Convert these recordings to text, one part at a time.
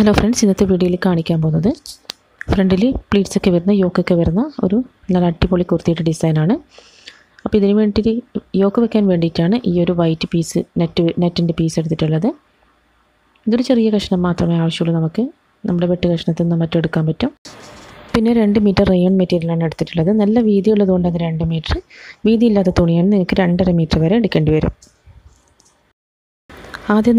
Hello friends, ഇന്നത്തെ വീഡിയോയിൽ കാണിക്കാൻ പോകുന്നത് ഫ്രണ്ടിൽ പ്ലീറ്റ്സ് ഒക്കെ വരുന്ന യോക്കൊക്കെ വരുന്ന ഒരു നല്ല അടിപൊളി കുർത്തിയുടെ ഡിസൈനാണ്. അപ്പോൾ ഇതിന് വേണ്ടിയിട്ട് യോക്ക് വെക്കാൻ വേണ്ടിയിട്ടാണ് ഈ ഒരു വൈറ്റ് പീസ് നെറ്റിൻ്റെ പീസ് എടുത്തിട്ടുള്ളത്. ഇതൊരു ചെറിയ കഷ്ണം മാത്രമേ ആവശ്യമുള്ളൂ. നമുക്ക് നമ്മുടെ വെട്ട് കഷ്ണത്തിൽ നിന്ന് മറ്റെടുക്കാൻ പറ്റും. പിന്നെ 2 മീറ്റർ റയോൺ മെറ്റീരിയലാണ് എടുത്തിട്ടുള്ളത്. നല്ല വീതിയുള്ളതുകൊണ്ട് അത് 2 മീറ്റർ, വീതിയില്ലാത്ത തുണിയാണ് നിങ്ങൾക്ക് 2.5 മീറ്റർ വരെ എടുക്കേണ്ടി വരും. ആദ്യം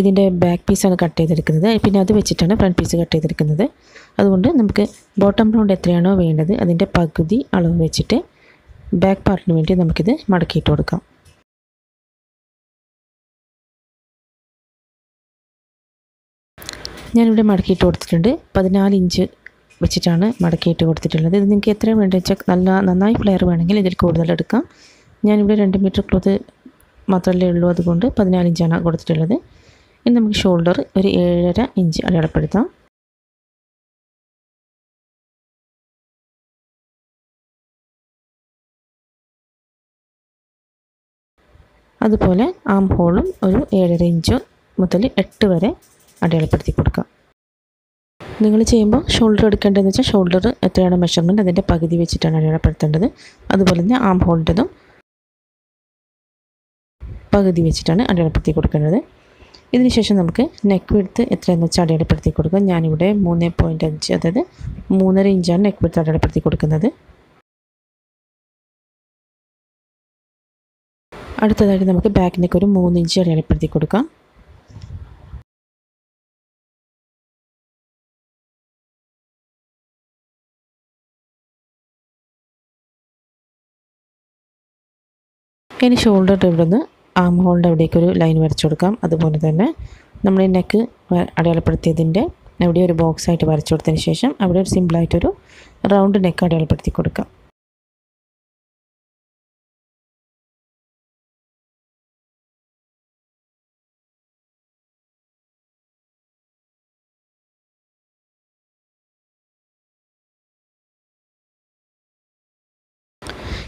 ഇതിൻ്റെ ബാക്ക് പീസാണ് കട്ട് ചെയ്തെടുക്കുന്നത്. പിന്നെ അത് വെച്ചിട്ടാണ് ഫ്രണ്ട് പീസ് കട്ട് ചെയ്തെടുക്കുന്നത്. അതുകൊണ്ട് നമുക്ക് ബോട്ടം റൗണ്ട് എത്രയാണോ വേണ്ടത് അതിൻ്റെ പകുതി അളവ് വെച്ചിട്ട് ബാക്ക് പാർട്ടിന് വേണ്ടി നമുക്കിത് മടക്കിയിട്ട് കൊടുക്കാം. ഞാനിവിടെ മടക്കിയിട്ട് കൊടുത്തിട്ടുണ്ട്. 14 ഇഞ്ച് വെച്ചിട്ടാണ് മടക്കിയിട്ട് കൊടുത്തിട്ടുള്ളത്. ഇത് നിങ്ങൾക്ക് എത്ര വേണ്ടത് വെച്ചാൽ നന്നായി ഫ്ലെയർ വേണമെങ്കിൽ ഇതിൽ കൂടുതൽ എടുക്കാം. ഞാനിവിടെ 2 മീറ്റർ ക്ലോത്ത് മാത്രമല്ലേ ഉള്ളൂ, അതുകൊണ്ട് 14 ഇഞ്ചാണ് കൊടുത്തിട്ടുള്ളത്. ഇനി നമുക്ക് ഷോൾഡർ ഒരു 7.5 ഇഞ്ച് അടയാളപ്പെടുത്താം. അതുപോലെ ആം ഹോളും ഒരു 7.5 ഇഞ്ച് മുതൽ 8 വരെ അടയാളപ്പെടുത്തി കൊടുക്കാം. നിങ്ങൾ ചെയ്യുമ്പോൾ ഷോൾഡർ എടുക്കേണ്ടതെന്ന് വെച്ചാൽ ഷോൾഡർ എത്രയാണ് മെഷർമെൻറ്റ് അതിൻ്റെ പകുതി വെച്ചിട്ടാണ് അടയാളപ്പെടുത്തേണ്ടത്. അതുപോലെ തന്നെ ആം ഹോളിൻ്റെതും പകുതി വെച്ചിട്ടാണ് അടയാളപ്പെടുത്തി കൊടുക്കേണ്ടത്. ഇതിന് ശേഷം നമുക്ക് നെക്ക് വിഡ്ത്ത് എത്രയെന്ന് വെച്ചാൽ അടയാളപ്പെടുത്തി കൊടുക്കുക. ഞാനിവിടെ 3.5 അതായത് 3.5 ഇഞ്ചാണ് നെക്ക് വിഡ്ത്ത് അടയാളപ്പെടുത്തി കൊടുക്കുന്നത്. അടുത്തതായിട്ട് നമുക്ക് ബാക്ക് നെക്ക് ഒരു 3 ഇഞ്ച് അടയാളപ്പെടുത്തി കൊടുക്കാം. ഇനി ഷോൾഡറിൻ്റെ ഇവിടെ നിന്ന് ആം ഹോളിൻ്റെ അവിടേക്ക് ഒരു ലൈൻ വരച്ചു കൊടുക്കാം. അതുപോലെ തന്നെ നമ്മൾ ഈ നെക്ക് അടയാളപ്പെടുത്തിയതിൻ്റെ അവിടെ ഒരു ബോക്സ് ആയിട്ട് വരച്ചു കൊടുത്തതിന് ശേഷം അവിടെ ഒരു സിമ്പിളായിട്ടൊരു റൗണ്ട് നെക്ക് അടയാളപ്പെടുത്തി കൊടുക്കാം.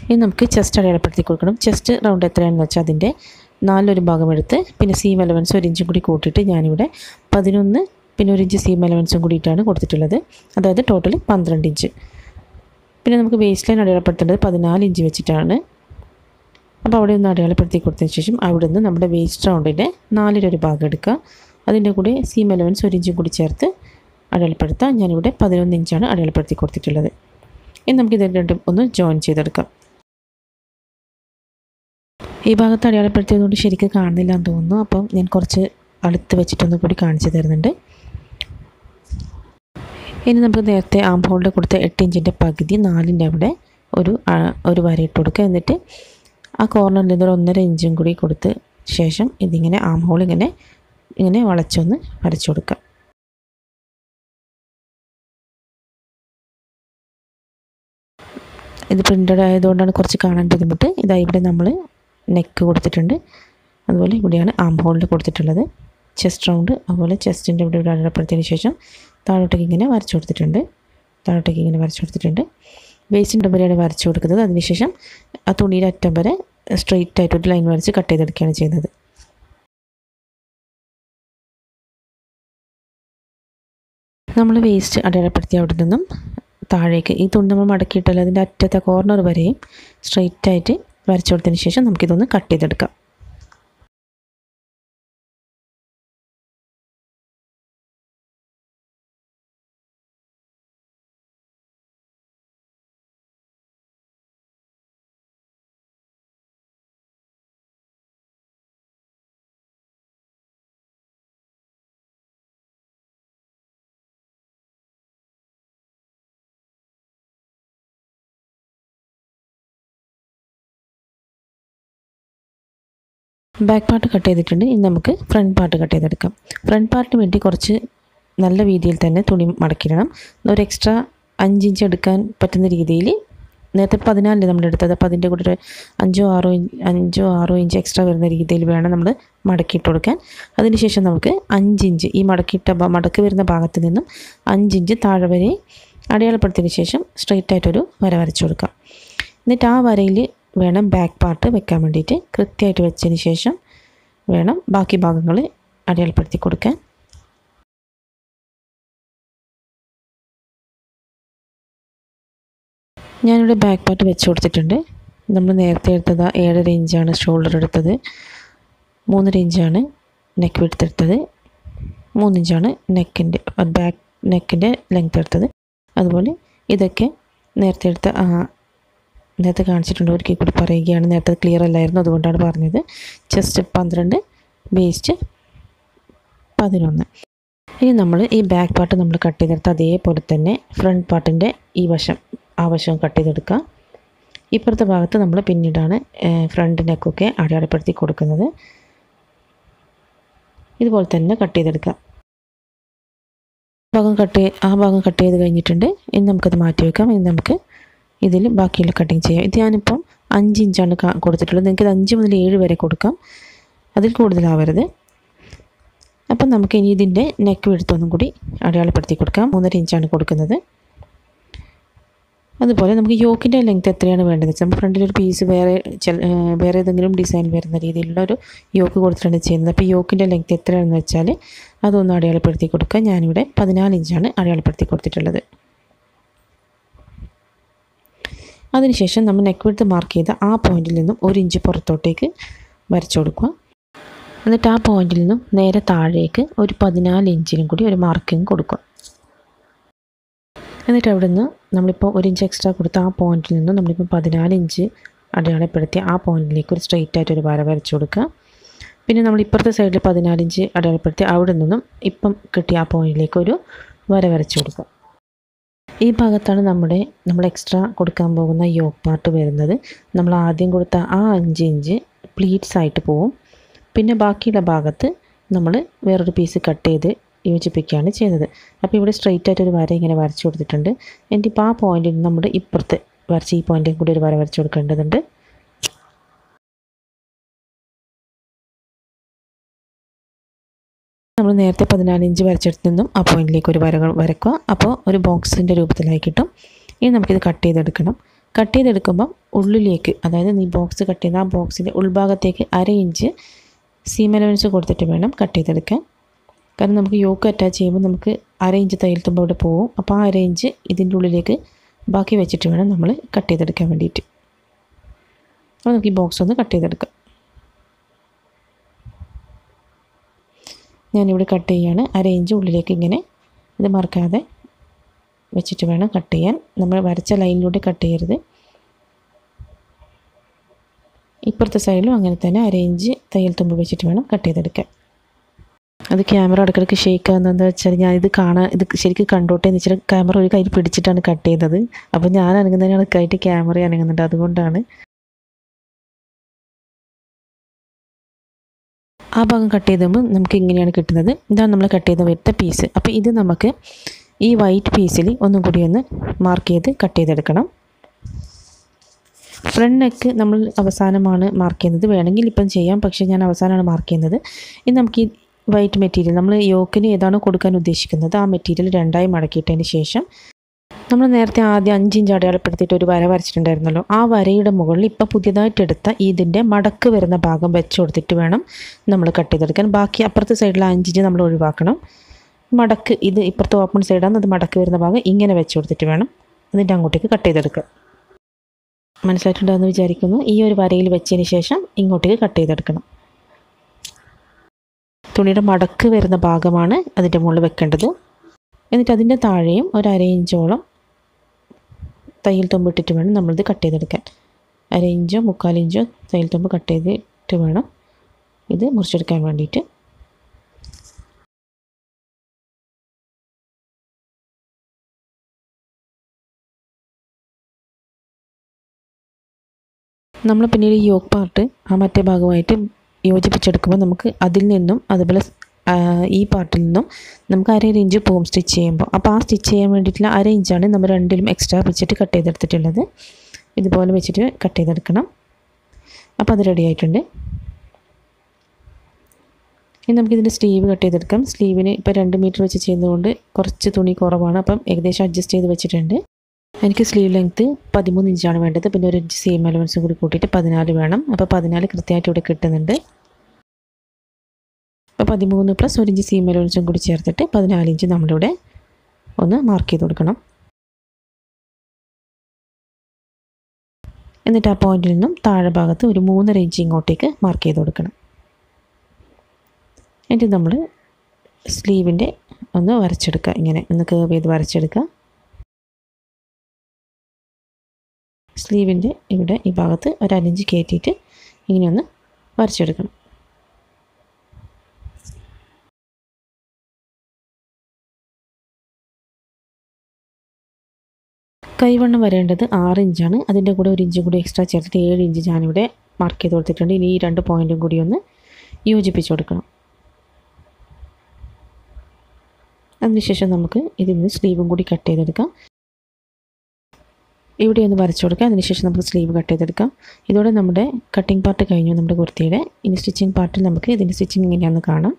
ഇനി നമുക്ക് ചെസ്റ്റ് അടയാളപ്പെടുത്തി കൊടുക്കണം. ചെസ്റ്റ് റൗണ്ട് എത്രയാണെന്ന് വെച്ചാൽ അതിൻ്റെ 4 ഭാഗം എടുത്ത് പിന്നെ സീം അലവൻസ് 1 ഇഞ്ചും കൂടി കൂട്ടിയിട്ട് ഞാനിവിടെ 11 പിന്നെ 1 ഇഞ്ച് സീം അലവൻസും കൂടിയിട്ടാണ് കൊടുത്തിട്ടുള്ളത്. അതായത് ടോട്ടൽ 12 ഇഞ്ച്. പിന്നെ നമുക്ക് വേസ്റ്റ് ലൈൻ അടയാളപ്പെടുത്തേണ്ടത് 14 ഇഞ്ച് വെച്ചിട്ടാണ്. അപ്പോൾ അവിടെ ഒന്ന് അടയാളപ്പെടുത്തി കൊടുത്തതിന് ശേഷം അവിടെ നിന്ന് നമ്മുടെ വേസ്റ്റ് റൗണ്ടിൻ്റെ 4 ഭാഗം എടുക്കുക. അതിൻ്റെ കൂടെ സീം അലവൻസ് 1 ഇഞ്ചും കൂടി ചേർത്ത് അടയാളപ്പെടുത്താം. ഞാനിവിടെ 11 ഇഞ്ചാണ് അടയാളപ്പെടുത്തി കൊടുത്തിട്ടുള്ളത്. ഇനി നമുക്ക് ഇത് രണ്ടും ഒന്ന് ജോയിൻ ചെയ്തെടുക്കാം. ഈ ഭാഗത്ത് അടയാളപ്പെടുത്തിയതുകൊണ്ട് ശരിക്കും കാണുന്നില്ല എന്ന് തോന്നുന്നു. അപ്പം ഞാൻ കുറച്ച് അടുത്ത് വെച്ചിട്ടൊന്ന് കൂടി കാണിച്ചു തരുന്നുണ്ട്. ഇനി നമുക്ക് നേരത്തെ ആം ഹോളിൽ കൊടുത്ത 8 ഇഞ്ചിൻ്റെ പകുതി 4ൻ്റെ അവിടെ ഒരു വര ഇട്ട് കൊടുക്കുക. എന്നിട്ട് ആ കോർണറിൽ നിന്ന് 1.5 ഇഞ്ചും കൂടി കൊടുത്ത് ശേഷം ഇതിങ്ങനെ ആം ഹോൾ ഇങ്ങനെ വളച്ചൊന്ന് വരച്ചു കൊടുക്കുക. ഇത് പ്രിൻ്റഡ് ആയതുകൊണ്ടാണ് കുറച്ച് കാണാൻ ബുദ്ധിമുട്ട്. ഇതാ ഇവിടെ നമ്മൾ നെക്ക് കൊടുത്തിട്ടുണ്ട്. അതുപോലെ ഇവിടെയാണ് ആം ഹോളിൽ കൊടുത്തിട്ടുള്ളത്. ചെസ്റ്റ് റൗണ്ട് അതുപോലെ ചെസ്റ്റിൻ്റെ ഇവിടെ അടയാളപ്പെടുത്തിയതിന് ശേഷം താഴോട്ടേക്ക് ഇങ്ങനെ വരച്ചു കൊടുത്തിട്ടുണ്ട്. വേസ്റ്റിൻ്റെ വരെയാണ് വരച്ചു കൊടുക്കുന്നത്. അതിനുശേഷം ആ തുണിയുടെ അറ്റം വരെ സ്ട്രെയിറ്റ് ആയിട്ടൊരു ലൈൻ വരച്ച് കട്ട് ചെയ്തെടുക്കുകയാണ് ചെയ്യുന്നത്. നമ്മൾ വേസ്റ്റ് അടയാളപ്പെടുത്തിയ അവിടെ നിന്നും താഴേക്ക് ഈ തുണി നമ്മൾ മടക്കിയിട്ടല്ല അതിൻ്റെ അറ്റത്തെ കോർണർ വരെയും സ്ട്രെയിറ്റ് ആയിട്ട് വരച്ചു കൊടുത്തതിന് ശേഷം നമുക്കിതൊന്ന് കട്ട് ചെയ്തെടുക്കാം. ബാക്ക് പാർട്ട് കട്ട് ചെയ്തിട്ടുണ്ട്. ഇനി നമുക്ക് ഫ്രണ്ട് പാർട്ട് കട്ട് ചെയ്തെടുക്കാം. ഫ്രണ്ട് പാർട്ടിന് വേണ്ടി കുറച്ച് നല്ല വീതിയിൽ തന്നെ തുണി മടക്കിയിടണം. ഒരു എക്സ്ട്രാ 5 ഇഞ്ച് എടുക്കാൻ പറ്റുന്ന രീതിയിൽ നേരത്തെ 14 നമ്മൾ എടുത്തത്. അപ്പോൾ അതിൻ്റെ കൂടെ ഒരു 5-6 ഇഞ്ച് എക്സ്ട്രാ വരുന്ന രീതിയിൽ വേണം നമ്മൾ മടക്കിയിട്ട് കൊടുക്കാൻ. അതിനുശേഷം നമുക്ക് 5 ഇഞ്ച് ഈ മടക്ക് വരുന്ന ഭാഗത്ത് നിന്നും 5 ഇഞ്ച് താഴെ വരെ അടയാളപ്പെടുത്തിയതിന് ശേഷം സ്ട്രെയിറ്റ് ആയിട്ടൊരു വര വരച്ചു കൊടുക്കാം. എന്നിട്ട് ആ വരയിൽ വേണം ബാക്ക് പാർട്ട് വെക്കാൻ വേണ്ടിയിട്ട്. കൃത്യമായിട്ട് വെച്ചതിന് ശേഷം വേണം ബാക്കി ഭാഗങ്ങൾ അടയാളപ്പെടുത്തി കൊടുക്കാൻ. ഞാനിവിടെ ബാക്ക് പാർട്ട് വെച്ച് കൊടുത്തിട്ടുണ്ട്. നമ്മൾ നേരത്തെ എടുത്തത് 7.5 ഇഞ്ചാണ് ഷോൾഡർ എടുത്തത്, 3.5 ഇഞ്ചാണ് നെക്ക് വിഡ്ത്ത് എടുത്തത്, 3 ഇഞ്ചാണ് ബാക്ക് നെക്കിൻ്റെ ലെങ്ത് എടുത്തത്. അതുപോലെ ഇതൊക്കെ നേരത്തെ കാണിച്ചിട്ടുണ്ട്. ഒരിക്കൽ കൂടി പറയുകയാണ്, നേരത്തെ ക്ലിയർ അല്ലായിരുന്നു, അതുകൊണ്ടാണ് പറഞ്ഞത്. Chest 12, waste 11. ഇനി നമ്മൾ ഈ ബാക്ക് പാർട്ട് നമ്മൾ കട്ട് ചെയ്തെടുത്ത് അതേപോലെ തന്നെ ഫ്രണ്ട് പാർട്ടിൻ്റെ ആ വശം കട്ട് ചെയ്തെടുക്കുക. ഇപ്പുറത്തെ ഭാഗത്ത് നമ്മൾ പിന്നീടാണ് ഫ്രണ്ട് നെക്കൊക്കെ അടയാളപ്പെടുത്തി കൊടുക്കുന്നത്. ഇതുപോലെ തന്നെ കട്ട് ചെയ്തെടുക്കുക. ആ ഭാഗം കട്ട് ചെയ്ത് കഴിഞ്ഞിട്ടുണ്ട്. ഇനി നമുക്കത് മാറ്റി വയ്ക്കാം. ഇനി നമുക്ക് ഇതിൽ ബാക്കിയുള്ള കട്ടിങ് ചെയ്യാം. ഇത് ഞാനിപ്പം 5 ഇഞ്ചാണ് കൊടുത്തിട്ടുള്ളത്. നിങ്ങൾക്ക് 5 മുതൽ 7 വരെ കൊടുക്കാം, അതിൽ കൂടുതലാവരുത്. അപ്പം നമുക്ക് ഇനി ഇതിൻ്റെ നെക്ക് വിഡ്ത്തൊന്നും കൂടി അടയാളപ്പെടുത്തി കൊടുക്കാം. 3.5 ഇഞ്ചാണ് കൊടുക്കുന്നത്. അതുപോലെ നമുക്ക് യോക്കിൻ്റെ ലെങ്ത് എത്രയാണ് വേണ്ടത് വെച്ചാൽ നമ്മൾ ഫ്രണ്ടിലൊരു പീസ് വേറെ ഏതെങ്കിലും ഡിസൈൻ വരുന്ന രീതിയിലുള്ള ഒരു യോക്ക് കൊടുത്തിട്ടാണ് ചെയ്യുന്നത്. അപ്പോൾ യോക്കിൻ്റെ ലെങ്ത് എത്രയാണെന്ന് വെച്ചാൽ അതൊന്ന് അടയാളപ്പെടുത്തി കൊടുക്കുക. ഞാനിവിടെ 14 ഇഞ്ചാണ് അടയാളപ്പെടുത്തി കൊടുത്തിട്ടുള്ളത്. അതിനുശേഷം നമ്മൾ നെക്ക് വിഡ്ത്ത് മാർക്ക് ചെയ്ത ആ പോയിന്റിൽ നിന്നും 1 ഇഞ്ച് പുറത്തോട്ടേക്ക് വരച്ചു കൊടുക്കുക. എന്നിട്ട് ആ പോയിന്റിൽ നിന്നും നേരെ താഴേക്ക് ഒരു 14 ഇഞ്ചിനും കൂടി ഒരു മാർക്കിങ് കൊടുക്കുക. എന്നിട്ട് അവിടെ നിന്ന് നമ്മളിപ്പോൾ 1 ഇഞ്ച് എക്സ്ട്രാ കൊടുത്ത ആ പോയിന്റിൽ നിന്നും നമ്മളിപ്പോൾ 14 ഇഞ്ച് അടയാളപ്പെടുത്തി ആ പോയിന്റിലേക്ക് ഒരു സ്ട്രെയിറ്റ് ആയിട്ടൊരു വര വരച്ചു കൊടുക്കുക. പിന്നെ നമ്മൾ ഇപ്പുറത്തെ സൈഡിൽ 14 ഇഞ്ച് അടയാളപ്പെടുത്തി അവിടെ നിന്നും ഇപ്പം കിട്ടിയ ആ പോയിന്റിലേക്ക് ഒരു വര വരച്ചു കൊടുക്കുക. ഈ ഭാഗത്താണ് നമ്മൾ എക്സ്ട്രാ കൊടുക്കാൻ പോകുന്ന യോക്ക് പാർട്ട് വരുന്നത്. നമ്മൾ ആദ്യം കൊടുത്ത ആ 5 ഇഞ്ച് പ്ലീറ്റ്സ് ആയിട്ട് പോവും. പിന്നെ ബാക്കിയുള്ള ഭാഗത്ത് നമ്മൾ വേറൊരു പീസ് കട്ട് ചെയ്ത് യോജിപ്പിക്കുകയാണ് ചെയ്യുന്നത്. അപ്പോൾ ഇവിടെ സ്ട്രെയിറ്റ് ആയിട്ടൊരു വര ഇങ്ങനെ വരച്ചു കൊടുത്തിട്ടുണ്ട്. എന്നിട്ട് ഇപ്പോൾ ആ പോയിന്റിൽ നിന്ന് നമ്മൾ ഇപ്പുറത്ത് വരച്ച് ഈ പോയിന്റിൽ കൂടി ഒരു വര വരച്ചു കൊടുക്കേണ്ടതുണ്ട്. നമ്മൾ നേരത്തെ 14 ഇഞ്ച് വരച്ചെടുത്ത് നിന്നും ആ പോയിന്റിലേക്ക് ഒരു വരക്കുക. അപ്പോൾ ഒരു ബോക്സിൻ്റെ രൂപത്തിലായി കിട്ടും. ഇനി നമുക്കിത് കട്ട് ചെയ്തെടുക്കണം. കട്ട് ചെയ്തെടുക്കുമ്പം ഉള്ളിലേക്ക്, അതായത് ഈ ബോക്സ് കട്ട് ചെയ്ത ആ ബോക്സിൻ്റെ ഉൾഭാഗത്തേക്ക് 1/2 ഇഞ്ച് സീം അലവൻസ് കൊടുത്തിട്ട് വേണം കട്ട് ചെയ്തെടുക്കാൻ. കാരണം നമുക്ക് യോക്ക് അറ്റാച്ച് ചെയ്യുമ്പോൾ നമുക്ക് 1/2 ഇഞ്ച് തയ്യൽ തുമ്പ് അവിടെ പോകും. അപ്പോൾ ആ 1/2 ഇഞ്ച് ഇതിൻ്റെ ഉള്ളിലേക്ക് ബാക്കി വെച്ചിട്ട് വേണം നമ്മൾ കട്ട് ചെയ്തെടുക്കാൻ വേണ്ടിയിട്ട്. അപ്പോൾ നമുക്ക് ഈ ബോക്സ് ഒന്ന് കട്ട് ചെയ്തെടുക്കാം. ഞാനിവിടെ കട്ട് ചെയ്യുകയാണ്. 1/2 ഇഞ്ച് ഉള്ളിലേക്ക് ഇങ്ങനെ ഇത് മറക്കാതെ വെച്ചിട്ട് വേണം കട്ട് ചെയ്യാൻ. നമ്മൾ വരച്ച ലൈനിലൂടെ കട്ട് ചെയ്യരുത്. ഇപ്പുറത്തെ സൈഡിലും അങ്ങനെ തന്നെ 1/2 ഇഞ്ച് തയ്യൽ തുമ്പ് വെച്ചിട്ട് വേണം കട്ട് ചെയ്തെടുക്കാൻ. അത് ക്യാമറ ഇടയ്ക്കിടയ്ക്ക് ഷേക്ക് ആകുന്നതെന്ന് വെച്ചാൽ ഇത് ശരിക്കും കണ്ടോട്ടെ എന്ന് വെച്ചാൽ ക്യാമറ ഒരു കയ്യിൽ പിടിച്ചിട്ടാണ് കട്ട് ചെയ്തത്. അപ്പോൾ ഞാൻ അനങ്ങുന്നതിനാണ് കൈയിട്ട് ക്യാമറ അനങ്ങുന്നുണ്ട്, അതുകൊണ്ടാണ്. ആ ഭാഗം കട്ട് ചെയ്തുമ്പോൾ നമുക്ക് ഇങ്ങനെയാണ് കിട്ടുന്നത്. ഇതാണ് നമ്മൾ കട്ട് ചെയ്ത് വരുത്ത പീസ്. അപ്പോൾ ഇത് നമുക്ക് ഈ വൈറ്റ് പീസിൽ ഒന്നും കൂടി ഒന്ന് മാർക്ക് ചെയ്ത് കട്ട് ചെയ്തെടുക്കണം. ഫ്രണ്ട് നെക്ക് നമ്മൾ അവസാനമാണ് മാർക്ക് ചെയ്യുന്നത്. വേണമെങ്കിൽ ഇപ്പം ചെയ്യാം, പക്ഷേ ഞാൻ അവസാനമാണ് മാർക്ക് ചെയ്യുന്നത്. ഇനി നമുക്ക് ഈ വൈറ്റ് മെറ്റീരിയൽ നമ്മൾ യോക്കിന് ഏതാണോ കൊടുക്കാൻ ഉദ്ദേശിക്കുന്നത് ആ മെറ്റീരിയൽ 2ആയി മടക്കിയിട്ടതിന് ശേഷം നമ്മൾ നേരത്തെ ആദ്യം 5 ഇഞ്ച് അടയാളപ്പെടുത്തിയിട്ട് ഒരു വര വരച്ചിട്ടുണ്ടായിരുന്നല്ലോ, ആ വരയുടെ മുകളിൽ ഇപ്പോൾ പുതിയതായിട്ട് എടുത്ത ഇതിൻ്റെ മടക്ക് വരുന്ന ഭാഗം വെച്ച് കൊടുത്തിട്ട് വേണം നമ്മൾ കട്ട് ചെയ്തെടുക്കാൻ. ബാക്കി അപ്പുറത്തെ സൈഡിൽ 5 ഇഞ്ച് നമ്മൾ ഒഴിവാക്കണം. മടക്ക്, ഇത് ഇപ്പുറത്തെ ഓപ്പൺ സൈഡാണ്, അത് മടക്ക് വരുന്ന ഭാഗം ഇങ്ങനെ വെച്ച് കൊടുത്തിട്ട് വേണം എന്നിട്ട് അങ്ങോട്ടേക്ക് കട്ട് ചെയ്തെടുക്കുക. മനസ്സിലായിട്ടുണ്ടാകുമെന്ന് വിചാരിക്കുന്നു. ഈ ഒരു വരയിൽ വെച്ചതിന് ശേഷം ഇങ്ങോട്ടേക്ക് കട്ട് ചെയ്തെടുക്കണം. തുണിയുടെ മടക്ക് വരുന്ന ഭാഗമാണ് അതിൻ്റെ മുകളിൽ വെക്കേണ്ടത്. എന്നിട്ട് അതിൻ്റെ താഴെയും ഒരു 1/2 ഇഞ്ചോളം തയ്യൽ തുമ്പ് ഇട്ടിട്ട് വേണം നമ്മളിത് കട്ട് ചെയ്തെടുക്കാൻ. 1/2 ഇഞ്ചോ 3/4 ഇഞ്ചോ തയ്യൽ തുമ്പ് കട്ട് ചെയ്തിട്ട് വേണം ഇത് മുറിച്ചെടുക്കാൻ വേണ്ടിയിട്ട്. നമ്മൾ പിന്നീട് ഈ യോക്ക് പാർട്ട് ആ മറ്റേ ഭാഗമായിട്ട് യോജിപ്പിച്ചെടുക്കുമ്പോൾ നമുക്ക് അതിൽ നിന്നും അതുപോലെ ഈ പാർട്ടിൽ നിന്നും നമുക്ക് 1/2 ഇഞ്ച് പോകും സ്റ്റിച്ച് ചെയ്യുമ്പോൾ. അപ്പോൾ ആ സ്റ്റിച്ച് ചെയ്യാൻ വേണ്ടിയിട്ടുള്ള 1/2 ഇഞ്ചാണ് നമ്മൾ രണ്ടിലും എക്സ്ട്രാ വെച്ചിട്ട് കട്ട് ചെയ്തെടുത്തിട്ടുള്ളത്. ഇതുപോലെ വെച്ചിട്ട് കട്ട് ചെയ്തെടുക്കണം. അപ്പോൾ അത് റെഡി ആയിട്ടുണ്ട്. ഇനി നമുക്കിതിൻ്റെ സ്ലീവ് കട്ട് ചെയ്തെടുക്കാം. സ്ലീവിന് ഇപ്പോൾ 2 മീറ്റർ വെച്ച് ചെയ്യുന്നതുകൊണ്ട് കുറച്ച് തുണി കുറവാണ്. അപ്പം ഏകദേശം അഡ്ജസ്റ്റ് ചെയ്ത് വെച്ചിട്ടുണ്ട്. എനിക്ക് സ്ലീവ് ലെങ്ത്ത് 13 ഇഞ്ചാണ് വേണ്ടത്. പിന്നെ ഒരു ഇഞ്ച് സീം അലവൻസും കൂടി കൂട്ടിയിട്ട് 14 വേണം. അപ്പോൾ 14 കൃത്യമായിട്ട് ഇവിടെ കിട്ടുന്നുണ്ട്. അപ്പോൾ 13 പ്ലസ് 1 ഇഞ്ച് സീം അലവൻസും കൂടി ചേർത്തിട്ട് 14 ഇഞ്ച് നമ്മളിവിടെ ഒന്ന് മാർക്ക് ചെയ്ത് കൊടുക്കണം. എന്നിട്ട് ആ പോയിന്റിൽ നിന്നും താഴെ ഭാഗത്ത് ഒരു 3.5 ഇഞ്ച് ഇങ്ങോട്ടേക്ക് മാർക്ക് ചെയ്ത് കൊടുക്കണം. എന്നിട്ട് നമ്മൾ സ്ലീവിൻ്റെ ഒന്ന് വരച്ചെടുക്കുക. ഇങ്ങനെ ഒന്ന് കേർവ് ചെയ്ത് വരച്ചെടുക്കുക. സ്ലീവിൻ്റെ ഇവിടെ ഈ ഭാഗത്ത് ഒരു 1 ഇഞ്ച് കയറ്റിയിട്ട് ഇങ്ങനെയൊന്ന് വരച്ചെടുക്കണം. കൈവണ്ണം വരേണ്ടത് 6 ഇഞ്ചാണ്. അതിൻ്റെ കൂടെ 1 ഇഞ്ചും കൂടി എക്സ്ട്രാ ചേർത്തിട്ട് 7 ഇഞ്ച് ഞാനിവിടെ മാർക്ക് ചെയ്ത് കൊടുത്തിട്ടുണ്ട്. ഇനി ഈ 2 പോയിൻറ്റും കൂടി ഒന്ന് യോജിപ്പിച്ച് കൊടുക്കണം. അതിനുശേഷം നമുക്ക് ഇതിൽ നിന്ന് സ്ലീവും കൂടി കട്ട് ചെയ്തെടുക്കാം. ഇവിടെ ഒന്ന് വരച്ചു കൊടുക്കാം. അതിനുശേഷം നമുക്ക് സ്ലീവ് കട്ട് ചെയ്തെടുക്കാം. ഇതോടെ നമ്മുടെ കട്ടിംഗ് പാർട്ട് കഴിഞ്ഞു നമ്മുടെ കുർത്തിയുടെ. ഇനി സ്റ്റിച്ചിങ് പാർട്ടിൽ നമുക്ക് ഇതിൻ്റെ സ്റ്റിച്ചിങ് ഇങ്ങനെയാണെന്ന് കാണാം.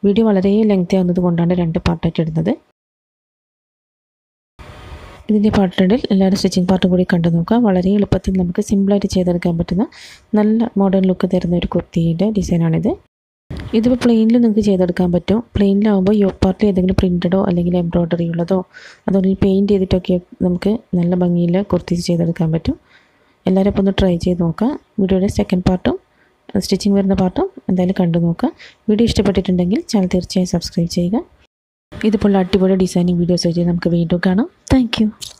വീഡിയോ വളരെ ലെങ്തി ആവുന്നത് കൊണ്ടാണ് 2 പാർട്ടായിട്ട് ഇടുന്നത്. ഇതിൻ്റെ പാർട്ടിൽ എല്ലാവരും സ്റ്റിച്ചിങ് പാർട്ടും കൂടി കണ്ടു നോക്കുക. വളരെ എളുപ്പത്തിൽ നമുക്ക് സിമ്പിളായിട്ട് ചെയ്തെടുക്കാൻ പറ്റുന്ന നല്ല മോഡേൺ ലുക്ക് തരുന്ന ഒരു കുർത്തിയുടെ ഡിസൈനാണിത്. ഇതിപ്പോൾ പ്ലെയിനിൽ നിങ്ങൾക്ക് ചെയ്തെടുക്കാൻ പറ്റും. പ്ലെയിനിലാവുമ്പോൾ യോക്ക് പാർട്ടിൽ ഏതെങ്കിലും പ്രിൻറ്റഡോ അല്ലെങ്കിൽ എംബ്രോയ്ഡറി ഉള്ളതോ അതുപോലെ പെയിൻറ്റ് ചെയ്തിട്ടൊക്കെ നമുക്ക് നല്ല ഭംഗിയിൽ കുർത്തി ചെയ്തെടുക്കാൻ പറ്റും. എല്ലാവരും ഇപ്പോൾ ഒന്ന് ട്രൈ ചെയ്ത് നോക്കുക. വീഡിയോയുടെ സെക്കൻഡ് പാർട്ടും സ്റ്റിച്ചിങ് വരുന്ന പാർട്ടും എന്തായാലും കണ്ടു നോക്കുക. വീഡിയോ ഇഷ്ടപ്പെട്ടിട്ടുണ്ടെങ്കിൽ ചാനൽ തീർച്ചയായും സബ്സ്ക്രൈബ് ചെയ്യുക. ഇതുപോലുള്ള അടിപൊളി ഡിസൈനിങ് വീഡിയോസ് ആയിട്ട് നമുക്ക് വീണ്ടും കാണാം. താങ്ക്